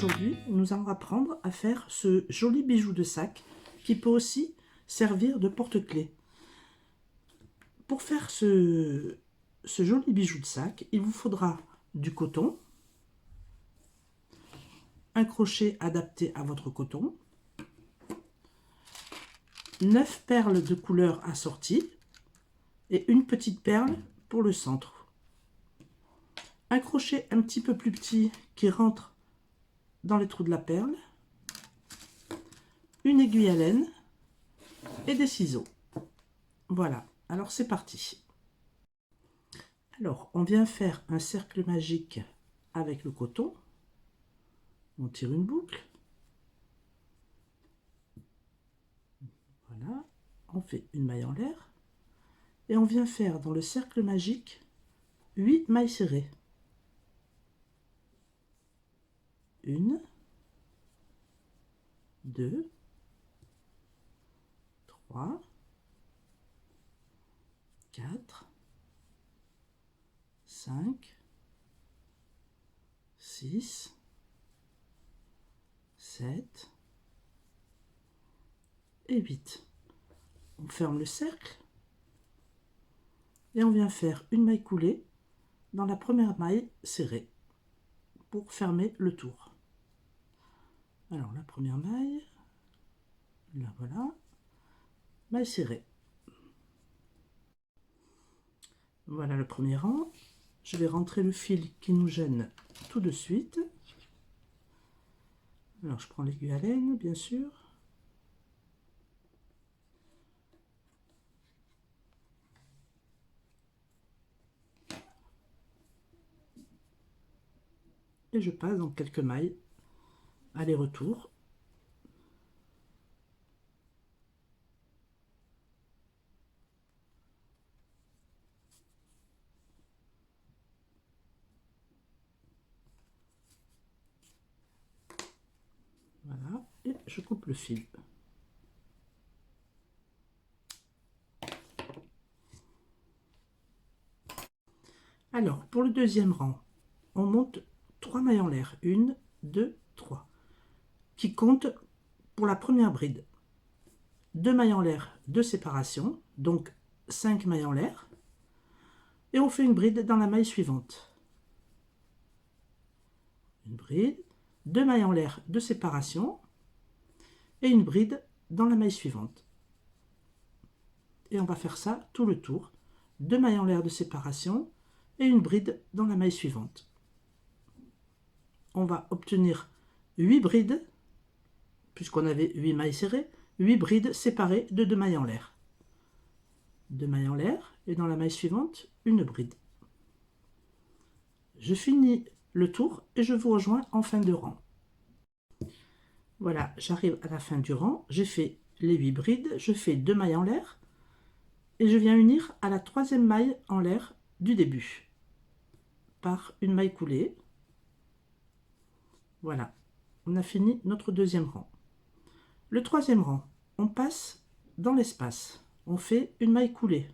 Aujourd'hui, nous allons apprendre à faire ce joli bijou de sac qui peut aussi servir de porte-clés. Pour faire ce joli bijou de sac, il vous faudra du coton, un crochet adapté à votre coton, 9 perles de couleur assorties et une petite perle pour le centre. Un crochet un petit peu plus petit qui rentre dans les trous de la perle, une aiguille à laine et des ciseaux. Voilà, alors c'est parti. Alors, on vient faire un cercle magique avec le coton. On tire une boucle. Voilà, on fait une maille en l'air. Et on vient faire dans le cercle magique 8 mailles serrées. 1, 2, 3, 4, 5, 6, 7 et 8. On ferme le cercle et on vient faire une maille coulée dans la première maille serrée pour fermer le tour. Alors la première maille, là voilà, maille serrée. Voilà le premier rang. Je vais rentrer le fil qui nous gêne tout de suite. Alors je prends l'aiguille à laine, bien sûr. Et je passe dans quelques mailles, aller-retour. Voilà, et je coupe le fil. Alors, pour le deuxième rang, on monte 3 mailles en l'air. 1, 2, 3. Qui compte pour la première bride. 2 mailles en l'air de séparation, donc 5 mailles en l'air. Et on fait une bride dans la maille suivante. Une bride, 2 mailles en l'air de séparation et une bride dans la maille suivante. Et on va faire ça tout le tour. 2 mailles en l'air de séparation et une bride dans la maille suivante. On va obtenir 8 brides, puisqu'on avait 8 mailles serrées, 8 brides séparées de 2 mailles en l'air. 2 mailles en l'air et dans la maille suivante, une bride. Je finis le tour et je vous rejoins en fin de rang. Voilà, j'arrive à la fin du rang, j'ai fait les 8 brides, je fais 2 mailles en l'air et je viens unir à la troisième maille en l'air du début par une maille coulée. Voilà, on a fini notre deuxième rang. Le troisième rang, on passe dans l'espace, on fait une maille coulée.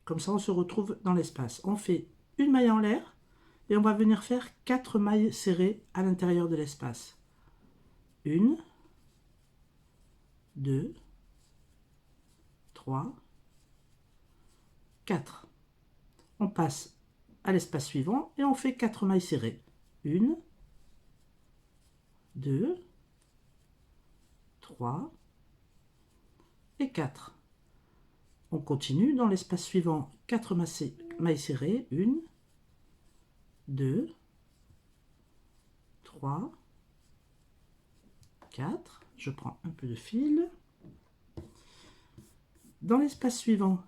Comme ça, on se retrouve dans l'espace. On fait une maille en l'air et on va venir faire 4 mailles serrées à l'intérieur de l'espace. 1, 2, 3, 4. On passe à l'espace suivant et on fait 4 mailles serrées. 1, 2, 3 et 4. On continue dans l'espace suivant, 4 mailles serrées. 1, 2, 3, 4. Je prends un peu de fil. Dans l'espace suivant,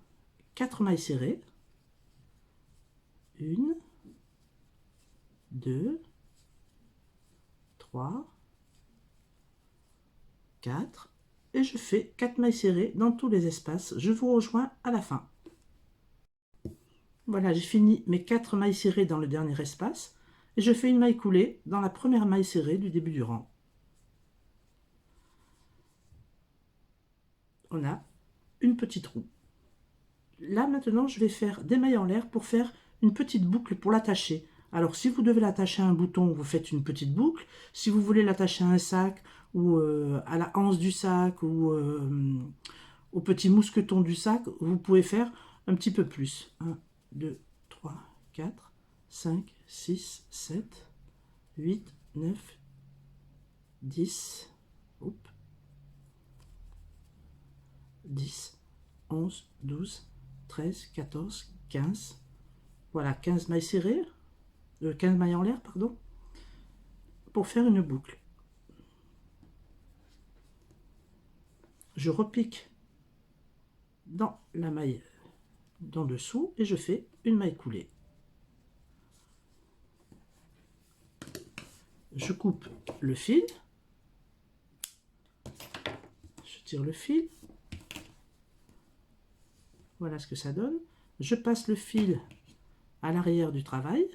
4 mailles serrées. 1, 2, 3, 4. Et je fais 4 mailles serrées dans tous les espaces. Je vous rejoins à la fin. Voilà, j'ai fini mes 4 mailles serrées dans le dernier espace. Et je fais une maille coulée dans la première maille serrée du début du rang. On a une petite roue. Là maintenant je vais faire des mailles en l'air pour faire une petite boucle pour l'attacher. Alors, si vous devez l'attacher à un bouton, vous faites une petite boucle. Si vous voulez l'attacher à un sac ou à la anse du sac ou au petit mousqueton du sac, vous pouvez faire un petit peu plus. 1, 2, 3, 4, 5, 6, 7, 8, 9, 10, 10, 11, 12, 13, 14, 15. Voilà, 15 mailles serrées, 15 mailles en l'air, pardon, pour faire une boucle. Je repique dans la maille d'en dessous et je fais une maille coulée. Je coupe le fil, je tire le fil, voilà ce que ça donne. Je passe le fil à l'arrière du travail,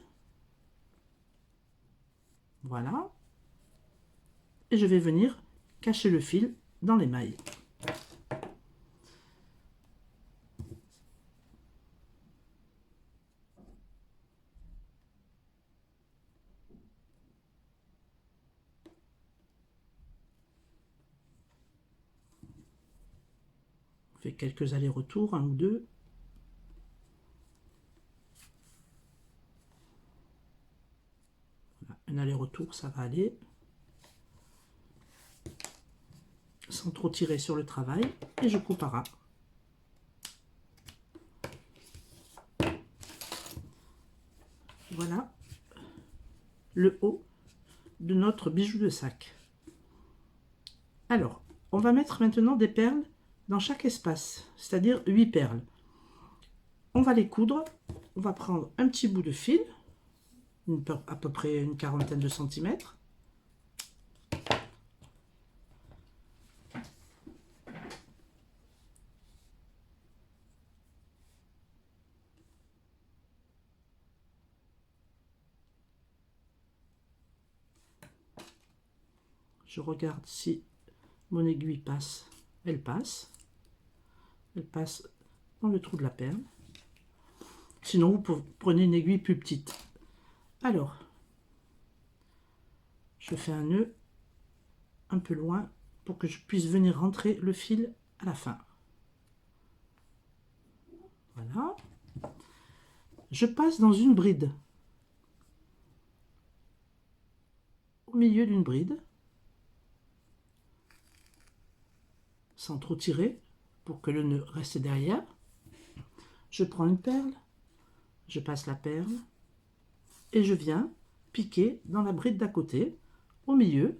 voilà, et je vais venir cacher le fil dans les mailles. On fait quelques allers-retours, un ou deux. Voilà, un aller-retour, ça va aller. Sans trop tirer sur le travail, et je coupe à ras. Voilà le haut de notre bijou de sac. Alors, on va mettre maintenant des perles dans chaque espace, c'est-à-dire 8 perles. On va les coudre, on va prendre un petit bout de fil, à peu près une quarantaine de centimètres. Je regarde si mon aiguille passe. Elle passe. Elle passe dans le trou de la perle. Sinon, vous prenez une aiguille plus petite. Alors, je fais un nœud un peu loin pour que je puisse venir rentrer le fil à la fin. Voilà. Je passe dans une bride. Au milieu d'une bride. Sans trop tirer pour que le nœud reste derrière. Je prends une perle, je passe la perle et je viens piquer dans la bride d'à côté, au milieu.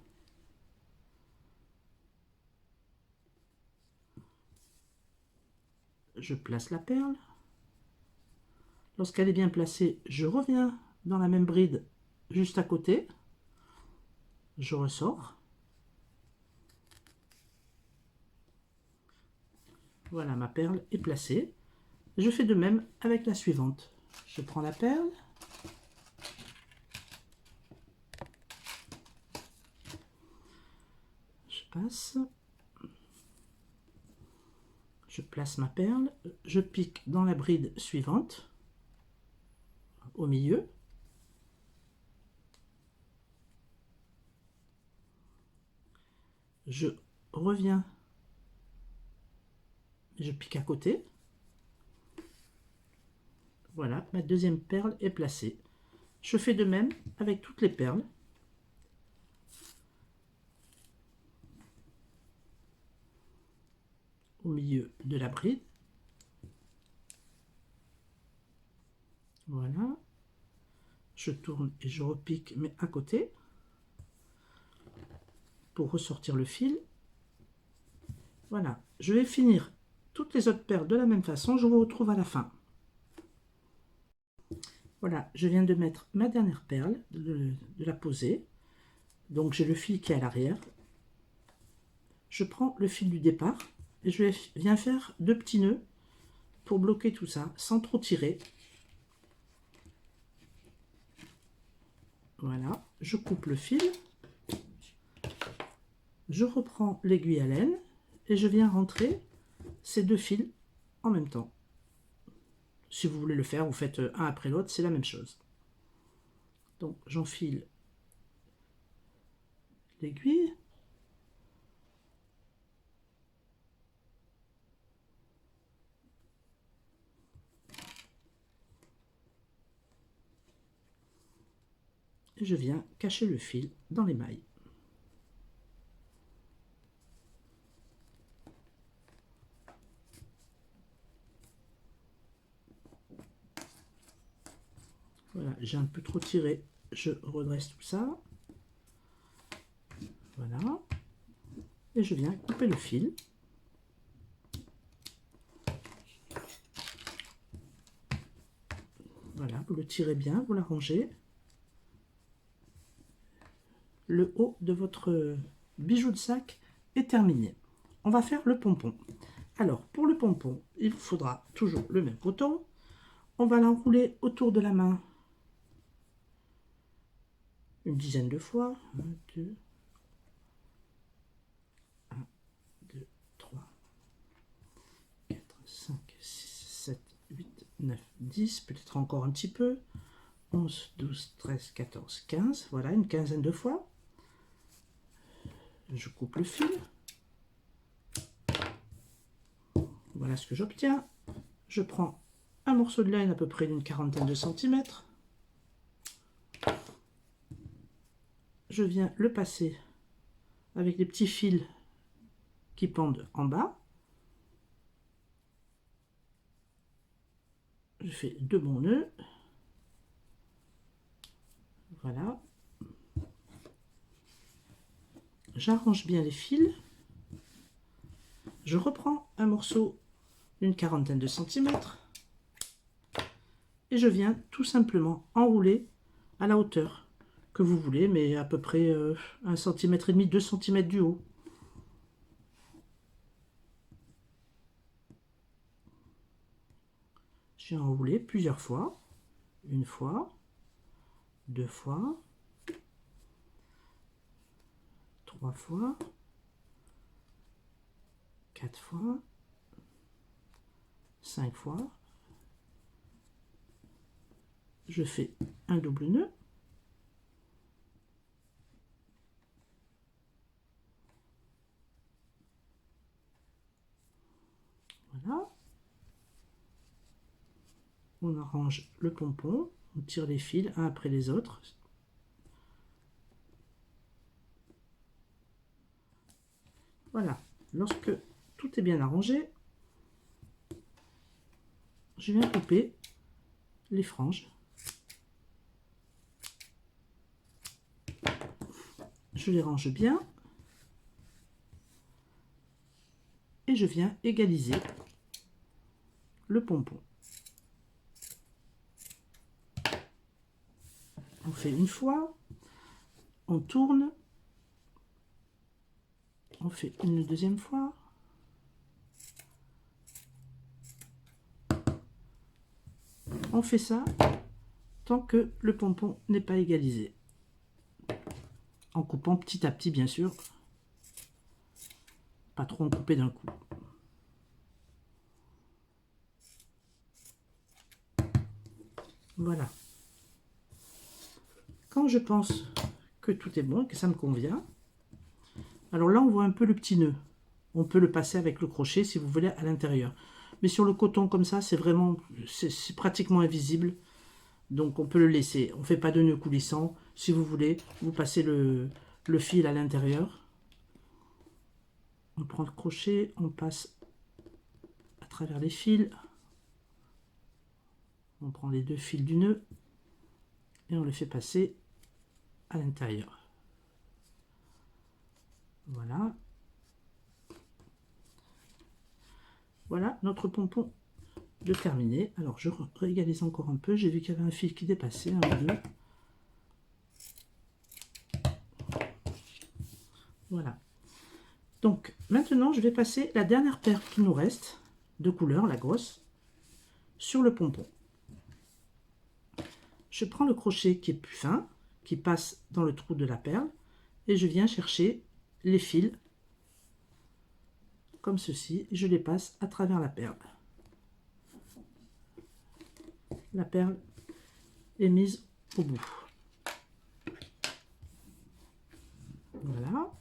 Je place la perle. Lorsqu'elle est bien placée, je reviens dans la même bride juste à côté. Je ressors. Voilà, ma perle est placée. Je fais de même avec la suivante. Je prends la perle. Je passe. Je place ma perle. Je pique dans la bride suivante, au milieu. Je reviens. Je pique à côté. Voilà, ma deuxième perle est placée. Je fais de même avec toutes les perles. Au milieu de la bride. Voilà. Je tourne et je repique, mais à côté, pour ressortir le fil. Voilà. Je vais finir toutes les autres perles de la même façon. Je vous retrouve à la fin. Voilà, je viens de mettre ma dernière perle, de la poser. Donc j'ai le fil qui est à l'arrière. Je prends le fil du départ et je viens faire 2 petits nœuds pour bloquer tout ça sans trop tirer. Voilà, je coupe le fil. Je reprends l'aiguille à laine et je viens rentrer ces 2 fils en même temps. Si vous voulez le faire, vous faites un après l'autre, c'est la même chose. Donc j'enfile l'aiguille. Et je viens cacher le fil dans les mailles. Voilà, j'ai un peu trop tiré, je redresse tout ça. Voilà. Et je viens couper le fil. Voilà, vous le tirez bien, vous l'arrangez. Le haut de votre bijou de sac est terminé. On va faire le pompon. Alors, pour le pompon, il vous faudra toujours le même coton. On va l'enrouler autour de la main une dizaine de fois. 1, 2, 1, 2, 3, 4, 5, 6, 7, 8, 9, 10, peut-être encore un petit peu. 11, 12, 13, 14, 15. Voilà, une quinzaine de fois. Je coupe le fil. Voilà ce que j'obtiens. Je prends un morceau de laine à peu près d'une quarantaine de centimètres. Je viens le passer avec des petits fils qui pendent en bas. Je fais 2 bons nœuds. Voilà. J'arrange bien les fils. Je reprends un morceau d'une quarantaine de centimètres. Et je viens tout simplement enrouler à la hauteur que vous voulez, mais à peu près 1,5 cm, 2 cm du haut. J'ai enroulé plusieurs fois. Une fois, 2 fois, 3 fois, 4 fois, 5 fois. Je fais un double nœud. Voilà. On arrange le pompon, on tire les fils un après les autres. Voilà. Lorsque tout est bien arrangé, je viens couper les franges. Je les range bien et je viens égaliser le pompon. On fait une fois, on tourne, on fait une deuxième fois, on fait ça tant que le pompon n'est pas égalisé, en coupant petit à petit bien sûr, pas trop en couper d'un coup. Voilà. Quand je pense que tout est bon, que ça me convient, alors là on voit un peu le petit nœud. On peut le passer avec le crochet si vous voulez à l'intérieur. Mais sur le coton comme ça, c'est vraiment, c'est pratiquement invisible. Donc on peut le laisser. On ne fait pas de nœud coulissant. Si vous voulez, vous passez le fil à l'intérieur. On prend le crochet, on passe à travers les fils. On prend les 2 fils du nœud et on les fait passer à l'intérieur. Voilà. Voilà notre pompon de terminé. Alors je réégalise encore un peu. J'ai vu qu'il y avait un fil qui dépassait, un ou deux. Voilà. Donc maintenant je vais passer la dernière paire qui nous reste de couleur, la grosse, sur le pompon. Je prends le crochet qui est plus fin, qui passe dans le trou de la perle, et je viens chercher les fils comme ceci, et je les passe à travers la perle. La perle est mise au bout. Voilà.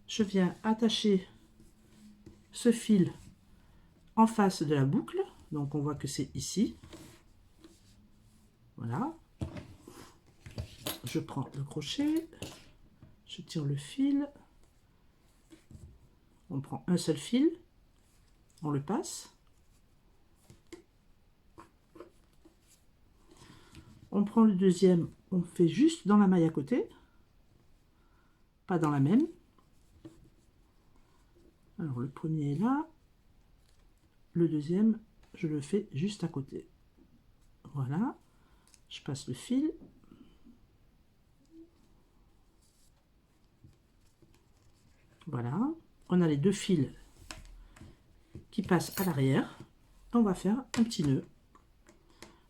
Je viens attacher ce fil en face de la boucle. Donc on voit que c'est ici. Voilà. Je prends le crochet. Je tire le fil. On prend un seul fil. On le passe. On prend le deuxième. On fait juste dans la maille à côté. Pas dans la même. Alors le premier est là. Le deuxième, je le fais juste à côté. Voilà. Je passe le fil. Voilà. On a les deux fils qui passent à l'arrière. On va faire un petit nœud.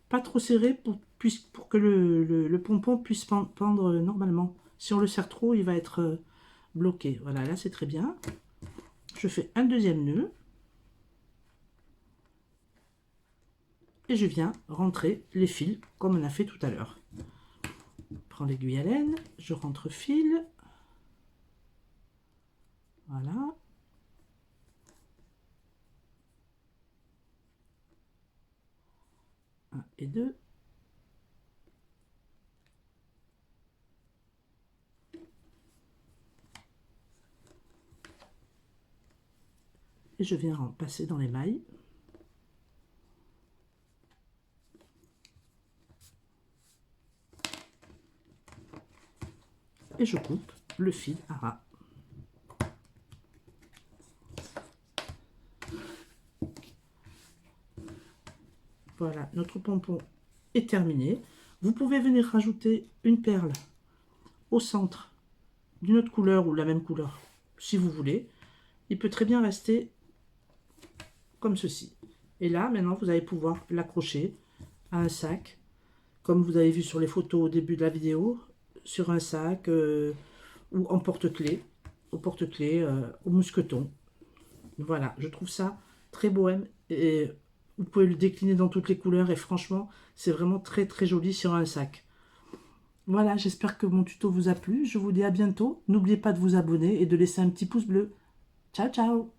Pas trop serré pour que le pompon puisse pendre normalement. Si on le serre trop, il va être bloqué. Voilà, là c'est très bien. Je fais un deuxième nœud. Et je viens rentrer les fils comme on a fait tout à l'heure. Je prends l'aiguille à laine, je rentre fil. Voilà. Un et deux. Et je viens en passer dans les mailles. Et je coupe le fil à ras. Voilà, notre pompon est terminé. Vous pouvez venir rajouter une perle au centre d'une autre couleur ou la même couleur, si vous voulez. Il peut très bien rester comme ceci. Et là, maintenant, vous allez pouvoir l'accrocher à un sac, comme vous avez vu sur les photos au début de la vidéo, sur un sac ou en porte-clés, au mousqueton. Voilà, je trouve ça très bohème et vous pouvez le décliner dans toutes les couleurs et franchement, c'est vraiment très très joli sur un sac. Voilà, j'espère que mon tuto vous a plu. Je vous dis à bientôt. N'oubliez pas de vous abonner et de laisser un petit pouce bleu. Ciao, ciao!